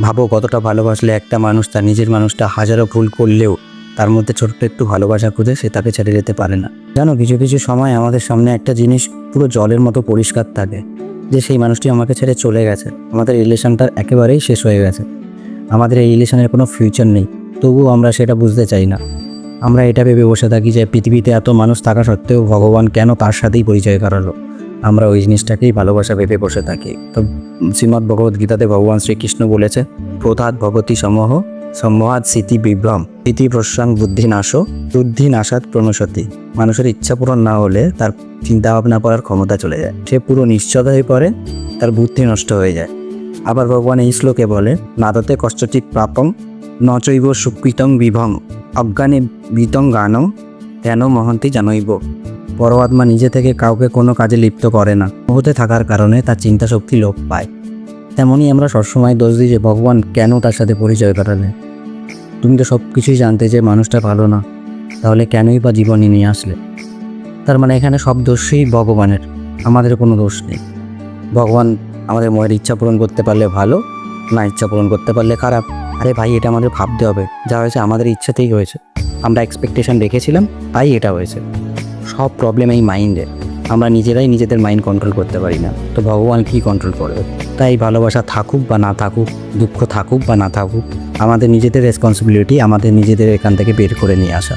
ভাবো কতটা ভালোবাসলে একটা মানুষ তার নিজের মানুষটা হাজারো ভুল করলেও তার মধ্যে ছোট্ট একটু ভালোবাসা খুঁজে সে তাকে ছেড়ে যেতে পারে না। জানো, কিছু কিছু সময় আমাদের সামনে একটা জিনিস পুরো জলের মতো পরিষ্কার থাকে, যে সেই মানুষটি আমাকে ছেড়ে চলে গেছে, আমাদের রিলেশনটা একেবারেই শেষ হয়ে গেছে, আমাদের এই রিলেশনের কোনো ফিউচার নেই। তবুও আমরা সেটা বুঝতে চাই না। আমরা এটা ভেবে বসে থাকি যে পৃথিবীতে এত মানুষ থাকা সত্ত্বেও ভগবান কেন তার সাথেই পরিচয় করালো। আমরা ওই জিনিসটাকেই ভালোবাসা ভেবে বসে থাকি। তো শ্রীমদ্ ভগবদ্ গীতাতে ভগবান শ্রীকৃষ্ণ বলেছে, ক্রোধাৎ ভবতি সমহ সম্মোহাৎ স্মৃতি বিভ্রম স্মৃতি প্রসাং বুদ্ধি নাশ বুদ্ধি নাশাৎ প্রণশতি। মানুষের ইচ্ছা পূরণ না হলে তার চিন্তা ভাবনা করার ক্ষমতা চলে যায়, সে পুরো নিশ্চল হয়ে পড়ে, তার বুদ্ধি নষ্ট হয়ে যায়। আবার ভগবান এই শ্লোকে বলে, নাদতে কষ্টচিৎ প্রাপং নচৈব সুকৃতং বিভং অজ্ঞানে বিতং গানং ধ্যান মহন্তি জানইব। পরমাত্মা নিজে থেকে কাউকে কোনো কাজে লিপ্ত করে না, মোহতে থাকার কারণে তার চিন্তা শক্তি লোপ পায়। তেমনই আমরা সবসময় দোষ দিই যে ভগবান কেন তার সাথে পরিচয় করালে। তুমি তো সব কিছুই জানতে যে মানুষটা ভালো না, তাহলে কেনই বা জীবনে নিয়ে আসলে? তার মানে এখানে সব দোষই ভগবানের, আমাদের কোনো দোষ নেই। ভগবান আমাদের মনের ইচ্ছা পূরণ করতে পারলে ভালো, না ইচ্ছা পূরণ করতে পারলে খারাপ। আরে ভাই, এটা আমাদের ভাবতে হবে, যা হয়েছে আমাদের ইচ্ছাতেই হয়েছে, আমরা এক্সপেকটেশন রেখেছিলাম তাই এটা হয়েছে। সব প্রবলেম এই মাইন্ডে, আমরা নিজেরাই নিজেদের মাইন্ড কন্ট্রোল করতে পারি না, তো ভগবান কী কন্ট্রোল করবে? তাই ভালোবাসা থাকুক বা না থাকুক, দুঃখ থাকুক বা না থাকুক, আমাদের নিজেদের রেসপন্সিবিলিটি আমাদের নিজেদের এখান থেকে বের করে নিয়ে আসা।